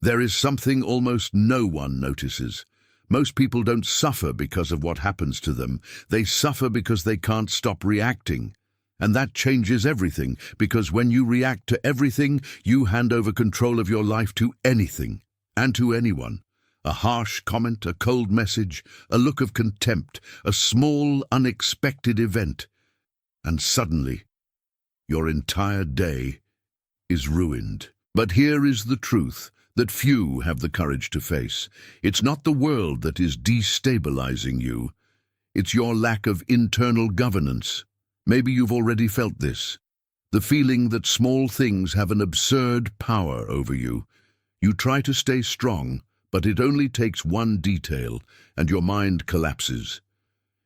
There is something almost no one notices. Most people don't suffer because of what happens to them. They suffer because they can't stop reacting. And that changes everything, because when you react to everything, you hand over control of your life to anything and to anyone. A harsh comment, a cold message, a look of contempt, a small, unexpected event. And suddenly, your entire day is ruined. But here is the truth that few have the courage to face. It's not the world that is destabilizing you. It's your lack of internal governance. Maybe you've already felt this. The feeling that small things have an absurd power over you. You try to stay strong, but it only takes one detail, and your mind collapses.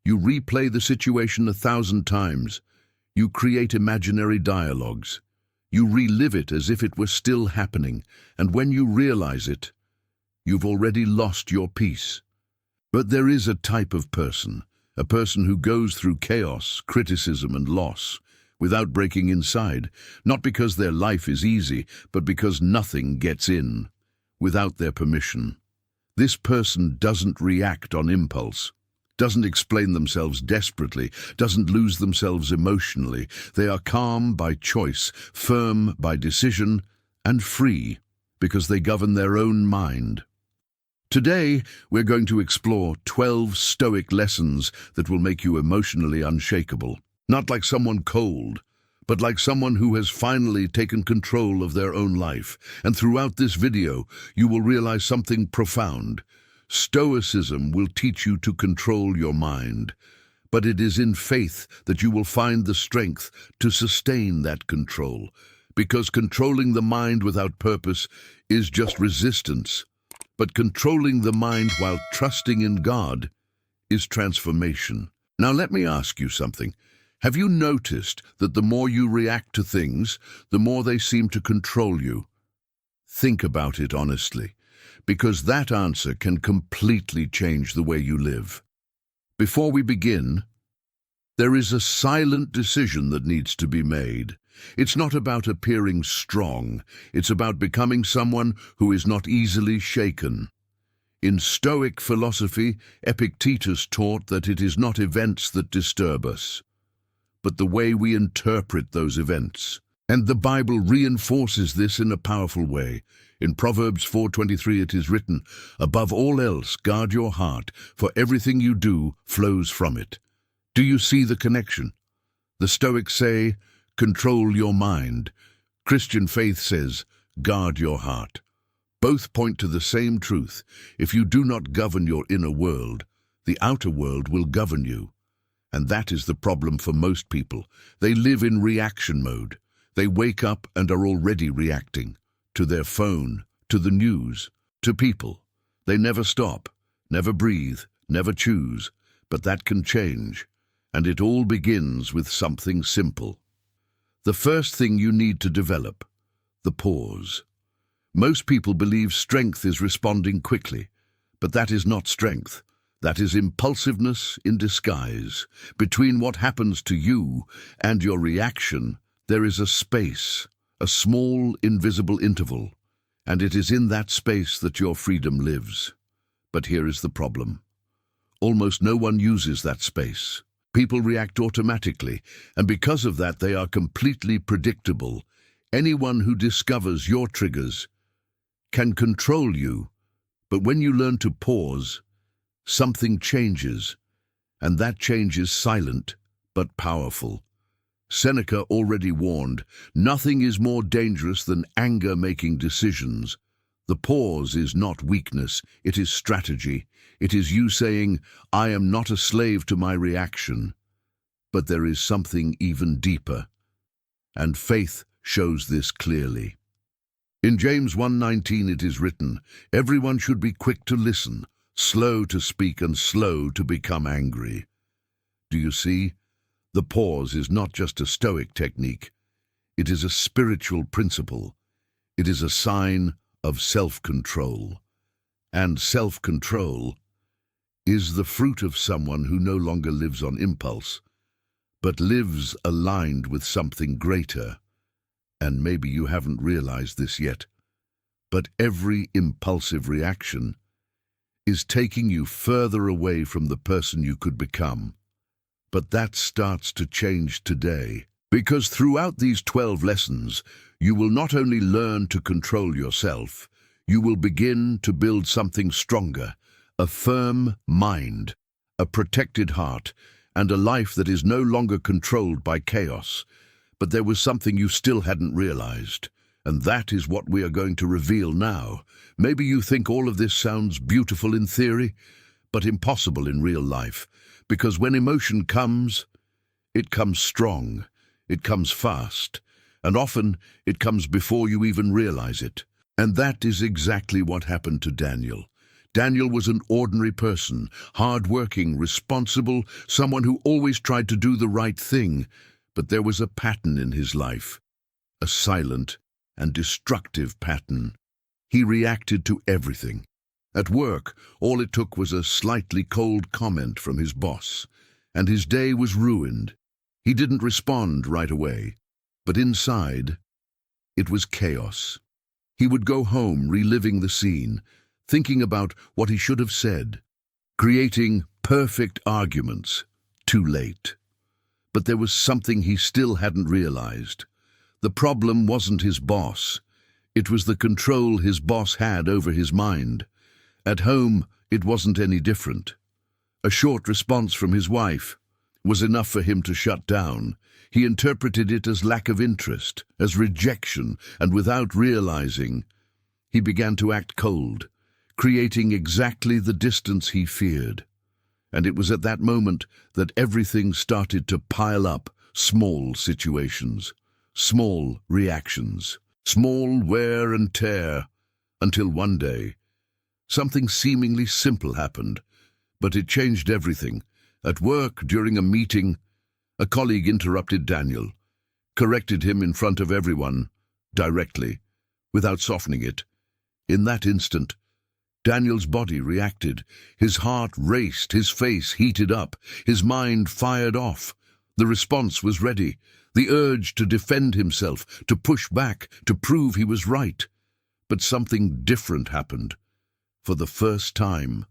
You replay the situation 1,000 times. You create imaginary dialogues. You relive it as if it were still happening, and when you realize it, you've already lost your peace. But there is a type of person, a person who goes through chaos, criticism, and loss without breaking inside, not because their life is easy, but because nothing gets in without their permission. This person doesn't react on impulse, doesn't explain themselves desperately, doesn't lose themselves emotionally. They are calm by choice, firm by decision, and free because they govern their own mind. Today, we're going to explore 12 Stoic lessons that will make you emotionally unshakable. Not like someone cold, but like someone who has finally taken control of their own life. And throughout this video, you will realize something profound. Stoicism will teach you to control your mind, but it is in faith that you will find the strength to sustain that control, because controlling the mind without purpose is just resistance. But controlling the mind while trusting in God is transformation. Now let me ask you something. Have you noticed that the more you react to things, the more they seem to control you? Think about it honestly, because that answer can completely change the way you live. Before we begin, there is a silent decision that needs to be made. It's not about appearing strong. It's about becoming someone who is not easily shaken. In Stoic philosophy, Epictetus taught that it is not events that disturb us, but the way we interpret those events. And the Bible reinforces this in a powerful way. In Proverbs 4:23 it is written, "Above all else, guard your heart, for everything you do flows from it." Do you see the connection? The Stoics say, control your mind. Christian faith says, guard your heart. Both point to the same truth. If you do not govern your inner world, the outer world will govern you. And that is the problem for most people. They live in reaction mode. They wake up and are already reacting to their phone, to the news, to people. They never stop, never breathe, never choose. But that can change. And it all begins with something simple. The first thing you need to develop, the pause. Most people believe strength is responding quickly, but that is not strength. That is impulsiveness in disguise. Between what happens to you and your reaction, there is a space, a small, invisible interval, and it is in that space that your freedom lives. But here is the problem. Almost no one uses that space. People react automatically, and because of that, they are completely predictable. Anyone who discovers your triggers can control you, but when you learn to pause, something changes, and that change is silent but powerful. Seneca already warned, nothing is more dangerous than anger making decisions. The pause is not weakness, it is strategy. It is you saying, I am not a slave to my reaction. But there is something even deeper, and faith shows this clearly. In James 1:19 it is written, everyone should be quick to listen, slow to speak and slow to become angry. Do you see? The pause is not just a Stoic technique. It is a spiritual principle. It is a sign of self-control. And self-control is the fruit of someone who no longer lives on impulse, but lives aligned with something greater. And maybe you haven't realized this yet, But every impulsive reaction is taking you further away from the person you could become. But that starts to change today, because throughout these 12 lessons, you will not only learn to control yourself, you will begin to build something stronger, a firm mind, a protected heart, and a life that is no longer controlled by chaos. But there was something you still hadn't realized, and that is what we are going to reveal now. Maybe you think all of this sounds beautiful in theory, but impossible in real life, because when emotion comes, it comes strong, it comes fast, and often it comes before you even realize it. And that is exactly what happened to Daniel. Daniel was an ordinary person, hard-working, responsible, someone who always tried to do the right thing, but there was a pattern in his life, a silent and destructive pattern. He reacted to everything. At work, all it took was a slightly cold comment from his boss, and his day was ruined. He didn't respond right away, but inside, it was chaos. He would go home reliving the scene, thinking about what he should have said, creating perfect arguments, too late. But there was something he still hadn't realized. The problem wasn't his boss. It was the control his boss had over his mind. At home, it wasn't any different. A short response from his wife was enough for him to shut down. He interpreted it as lack of interest, as rejection, and without realizing, he began to act cold, creating exactly the distance he feared. And it was at that moment that everything started to pile up, small situations, small reactions, small wear and tear, until one day, something seemingly simple happened, but it changed everything. At work, during a meeting, a colleague interrupted Daniel, corrected him in front of everyone, directly, without softening it. In that instant, Daniel's body reacted. His heart raced, his face heated up, his mind fired off. The response was ready, the urge to defend himself, to push back, to prove he was right. But something different happened. For the first time,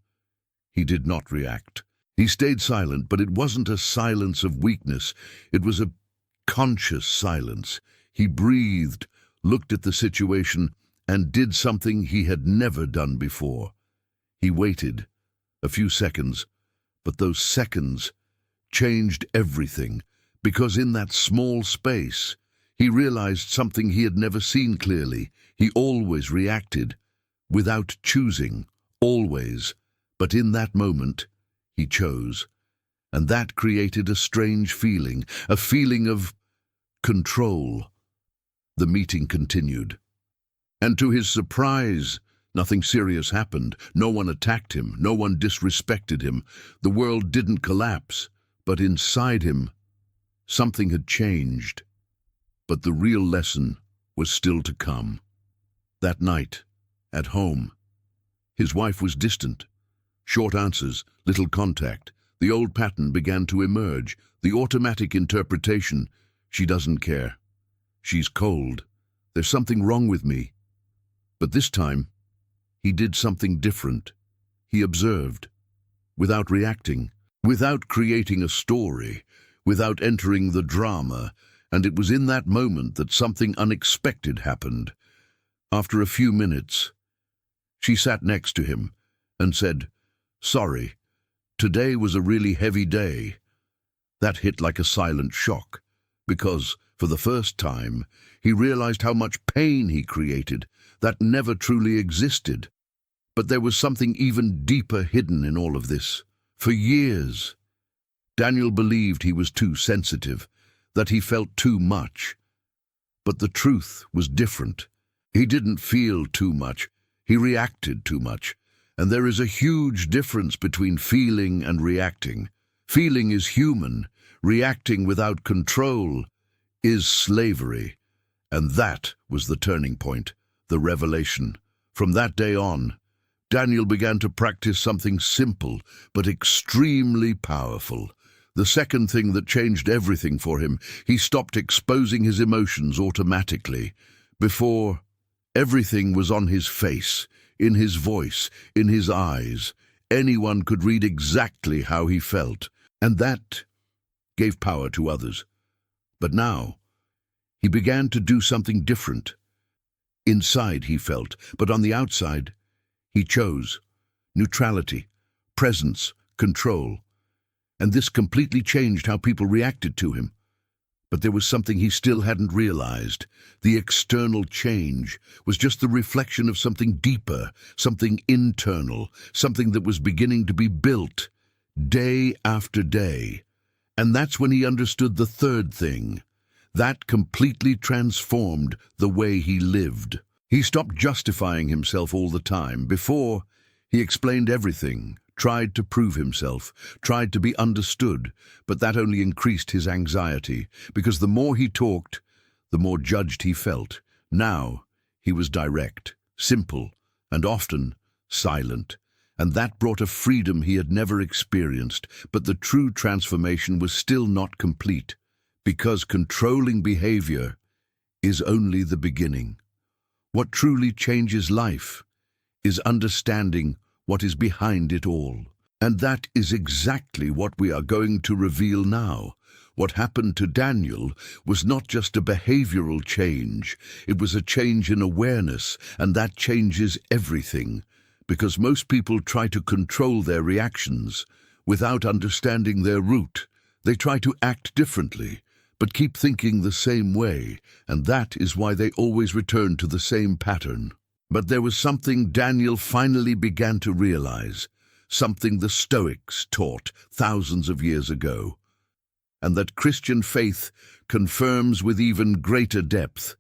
he did not react. He stayed silent, but it wasn't a silence of weakness. It was a conscious silence. He breathed, looked at the situation, and did something he had never done before. He waited, a few seconds, but those seconds changed everything, because in that small space, he realized something he had never seen clearly. He always reacted, without choosing, always. But in that moment, he chose, and that created a strange feeling, a feeling of control. The meeting continued. And to his surprise, nothing serious happened. No one attacked him. No one disrespected him. The world didn't collapse. But inside him, something had changed. But the real lesson was still to come. That night, at home, his wife was distant. Short answers, little contact. The old pattern began to emerge. The automatic interpretation, she doesn't care. She's cold. There's something wrong with me. But this time, he did something different. He observed, without reacting, without creating a story, without entering the drama, and it was in that moment that something unexpected happened. After a few minutes, she sat next to him and said, "Sorry, today was a really heavy day." That hit like a silent shock, because, for the first time, he realized how much pain he created that never truly existed. But there was something even deeper hidden in all of this. For years, Daniel believed he was too sensitive, that he felt too much. But the truth was different. He didn't feel too much, he reacted too much. And there is a huge difference between feeling and reacting. Feeling is human. Reacting without control is slavery. And that was the turning point, the revelation. From that day on, Daniel began to practice something simple but extremely powerful. The second thing that changed everything for him, he stopped exposing his emotions automatically. Before, Everything was on his face, in his voice, in his eyes. Anyone could read exactly how he felt, and that gave power to others. But now, he began to do something different. Inside he felt, but on the outside, he chose neutrality, presence, control. And this completely changed how people reacted to him. But there was something he still hadn't realized. The external change was just the reflection of something deeper, something internal, something that was beginning to be built day after day. And that's when he understood the third thing. That completely transformed the way he lived. He stopped justifying himself all the time. Before, he explained everything, tried to prove himself, tried to be understood, but that only increased his anxiety, because the more he talked, the more judged he felt. Now, he was direct, simple, and often silent, and that brought a freedom he had never experienced. But the true transformation was still not complete, because controlling behavior is only the beginning. What truly changes life is understanding what is behind it all. And that is exactly what we are going to reveal now. What happened to Daniel was not just a behavioral change, it was a change in awareness, and that changes everything, because most people try to control their reactions without understanding their root. They try to act differently, but keep thinking the same way, and that is why they always return to the same pattern. But there was something Daniel finally began to realize, something the Stoics taught thousands of years ago, and that Christian faith confirms with even greater depth.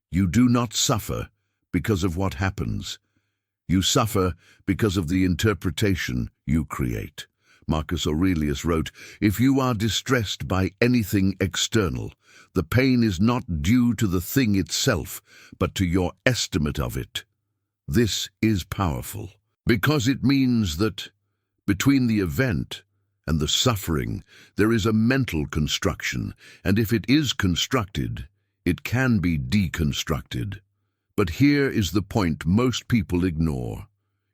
You do not suffer because of what happens. You suffer because of the interpretation you create. Marcus Aurelius wrote, "If you are distressed by anything external, the pain is not due to the thing itself, but to your estimate of it." This is powerful, because it means that between the event and the suffering, there is a mental construction, and if it is constructed, it can be deconstructed. But here is the point most people ignore.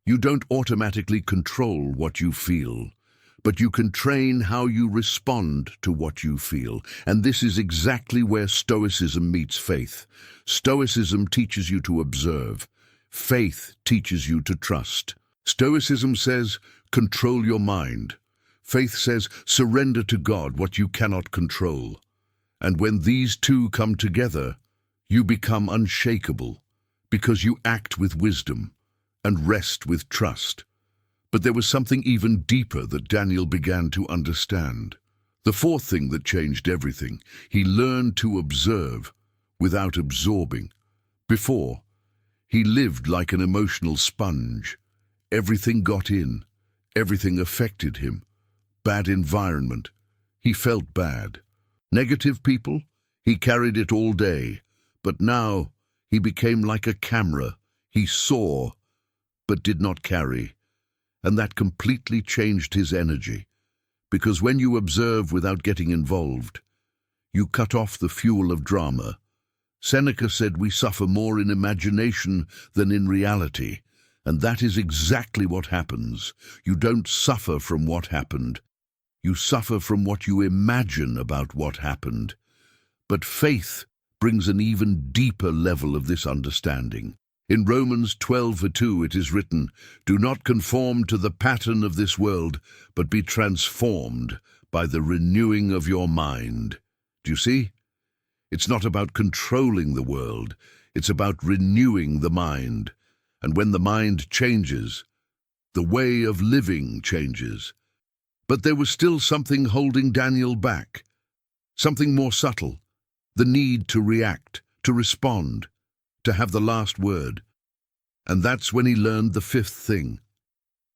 You don't automatically control what you feel, but you can train how you respond to what you feel. And this is exactly where Stoicism meets faith. Stoicism teaches you to observe. Faith teaches you to trust. Stoicism says, control your mind. Faith says, surrender to God what you cannot control. And when these two come together, you become unshakable, because you act with wisdom and rest with trust. But there was something even deeper that Daniel began to understand. The fourth thing that changed everything. He learned to observe without absorbing. Before, he lived like an emotional sponge. Everything got in. Everything affected him. Bad environment. He felt bad. Negative people? He carried it all day. But now, he became like a camera. He saw, but did not carry. And that completely changed his energy. Because when you observe without getting involved, you cut off the fuel of drama. Seneca said we suffer more in imagination than in reality. And that is exactly what happens. You don't suffer from what happened. You suffer from what you imagine about what happened. But faith brings an even deeper level of this understanding. In Romans 12:2 it is written, "Do not conform to the pattern of this world, but be transformed by the renewing of your mind." Do you see? It's not about controlling the world, it's about renewing the mind. And when the mind changes, the way of living changes. But there was still something holding Daniel back, something more subtle, the need to react, to respond, to have the last word. And that's when he learned the fifth thing.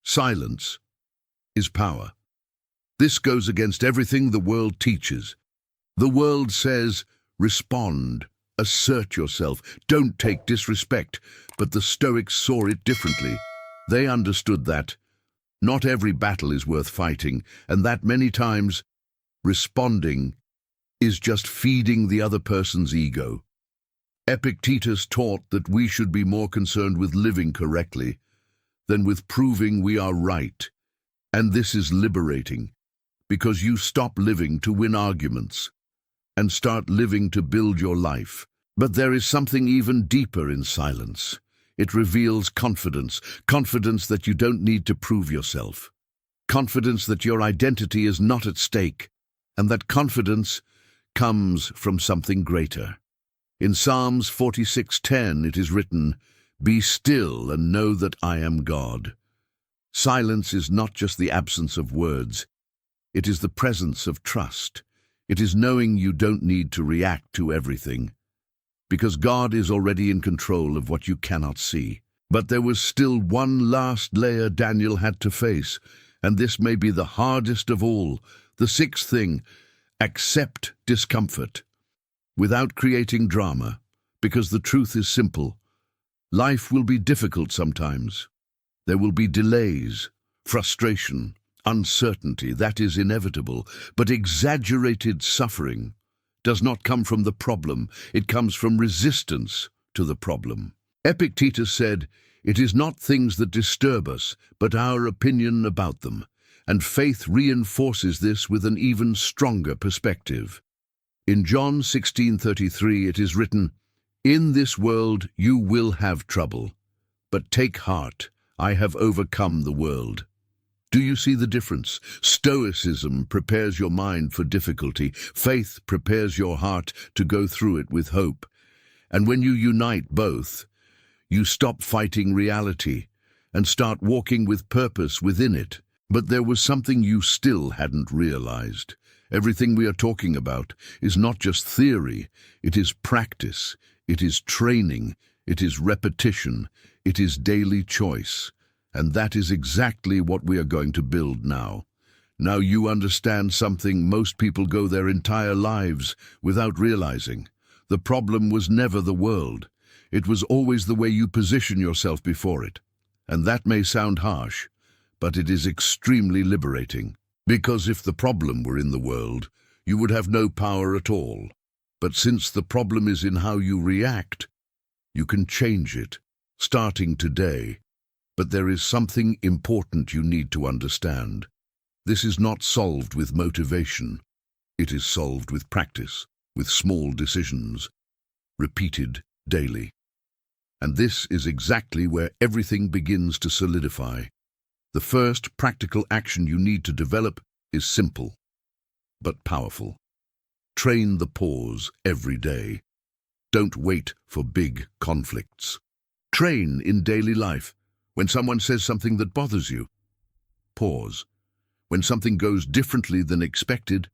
Silence is power. This goes against everything the world teaches. The world says, respond, assert yourself, don't take disrespect. But the Stoics saw it differently. They understood that not every battle is worth fighting, and that many times responding is just feeding the other person's ego. Epictetus taught that we should be more concerned with living correctly than with proving we are right. And this is liberating, because you stop living to win arguments and start living to build your life. But there is something even deeper in silence. It reveals confidence, confidence that you don't need to prove yourself, confidence that your identity is not at stake, and that confidence comes from something greater. In Psalms 46:10 it is written, "Be still and know that I am God." Silence is not just the absence of words. It is the presence of trust. It is knowing you don't need to react to everything, because God is already in control of what you cannot see. But there was still one last layer Daniel had to face, and this may be the hardest of all. The sixth thing: accept discomfort without creating drama, because the truth is simple. Life will be difficult sometimes. There will be delays, frustration, uncertainty. That is inevitable. But exaggerated suffering does not come from the problem. It comes from resistance to the problem. Epictetus said, "It is not things that disturb us, but our opinion about them." And faith reinforces this with an even stronger perspective. In John 16:33 it is written, "In this world you will have trouble, but take heart, I have overcome the world." Do you see the difference? Stoicism prepares your mind for difficulty. Faith prepares your heart to go through it with hope. And when you unite both, you stop fighting reality and start walking with purpose within it. But there was something you still hadn't realized. Everything we are talking about is not just theory. It is practice. It is training. It is repetition. It is daily choice. And that is exactly what we are going to build now. Now you understand something most people go their entire lives without realizing. The problem was never the world. It was always the way you position yourself before it. And that may sound harsh, but it is extremely liberating. Because if the problem were in the world, you would have no power at all. But since the problem is in how you react, you can change it, starting today. But there is something important you need to understand. This is not solved with motivation. It is solved with practice, with small decisions, repeated daily. And this is exactly where everything begins to solidify. The first practical action you need to develop is simple, but powerful. Train the pause every day. Don't wait for big conflicts. Train in daily life. When someone says something that bothers you, pause. When something goes differently than expected,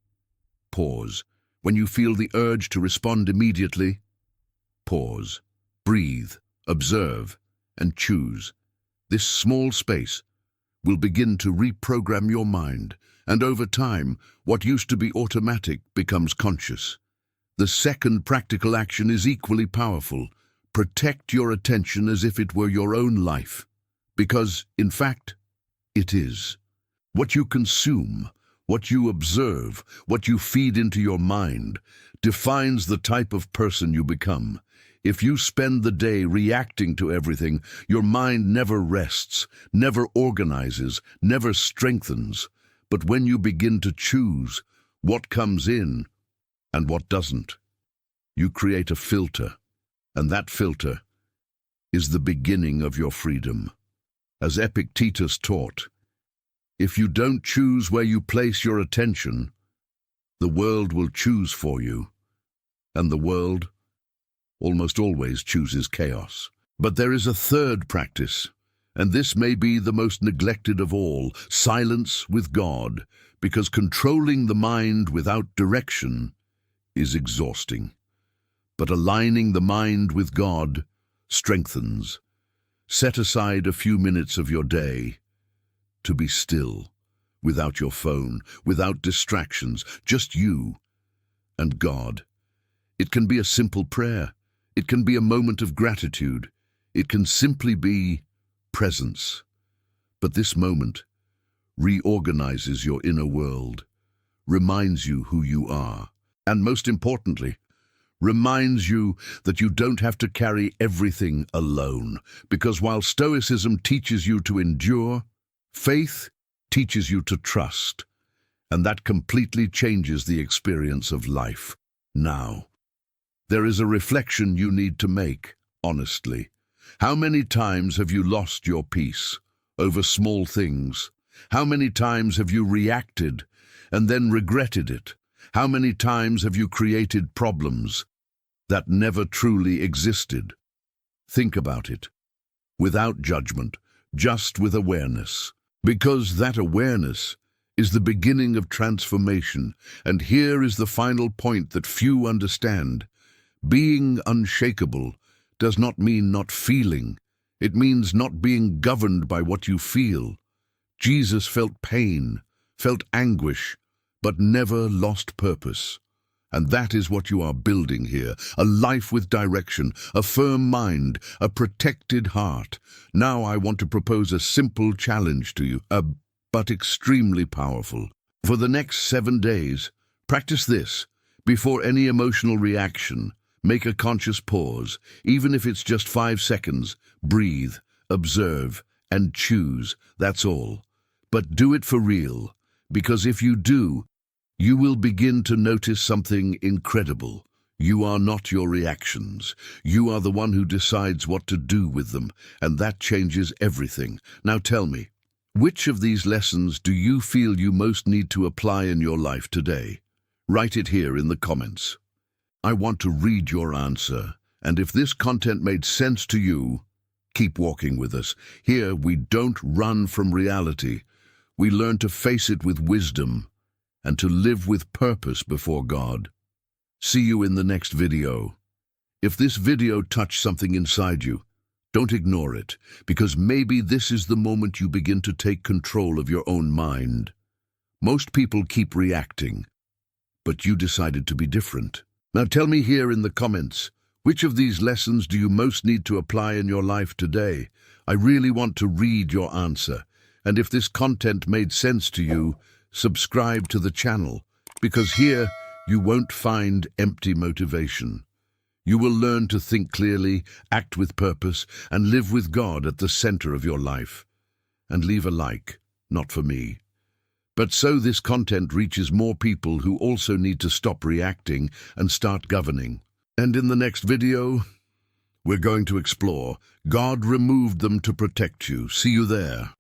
pause. When you feel the urge to respond immediately, pause. Breathe, observe, and choose. This small space will begin to reprogram your mind, and over time, what used to be automatic becomes conscious. The second practical action is equally powerful. Protect your attention as if it were your own life. Because, in fact, it is. What you consume, what you observe, what you feed into your mind, defines the type of person you become. If you spend the day reacting to everything, your mind never rests, never organizes, never strengthens. But when you begin to choose what comes in and what doesn't, you create a filter, and that filter is the beginning of your freedom. As Epictetus taught, if you don't choose where you place your attention, the world will choose for you, and the world almost always chooses chaos. But there is a third practice, and this may be the most neglected of all: silence with God, because controlling the mind without direction is exhausting. But aligning the mind with God strengthens. Set aside a few minutes of your day to be still, without your phone, without distractions, just you and God. It can be a simple prayer. It can be a moment of gratitude. It can simply be presence. But this moment reorganizes your inner world, reminds you who you are, and most importantly, reminds you that you don't have to carry everything alone. Because while Stoicism teaches you to endure, faith teaches you to trust. And that completely changes the experience of life. Now, there is a reflection you need to make, honestly. How many times have you lost your peace over small things? How many times have you reacted and then regretted it? How many times have you created problems that never truly existed? Think about it, without judgment, just with awareness. Because that awareness is the beginning of transformation. And here is the final point that few understand. Being unshakable does not mean not feeling. It means not being governed by what you feel. Jesus felt pain, felt anguish, but never lost purpose. And that is what you are building here, a life with direction, a firm mind, a protected heart. Now I want to propose a simple challenge to you, but extremely powerful. For the next 7 days, practice this. Before any emotional reaction, make a conscious pause, even if it's just 5 seconds. Breathe, observe, and choose. That's all. But do it for real, because if you do, you will begin to notice something incredible. You are not your reactions. You are the one who decides what to do with them, and that changes everything. Now tell me, which of these lessons do you feel you most need to apply in your life today? Write it here in the comments. I want to read your answer, and if this content made sense to you, keep walking with us. Here we don't run from reality. We learn to face it with wisdom and to live with purpose before God. See you in the next video. If this video touched something inside you, don't ignore it, because maybe this is the moment you begin to take control of your own mind. Most people keep reacting, but you decided to be different. Now tell me here in the comments, which of these lessons do you most need to apply in your life today? I really want to read your answer. And if this content made sense to you, subscribe to the channel, because here you won't find empty motivation. You will learn to think clearly, act with purpose, and live with God at the center of your life. And leave a like, not for me, but so this content reaches more people who also need to stop reacting and start governing. And in the next video, we're going to explore God removed them to protect you. See you there.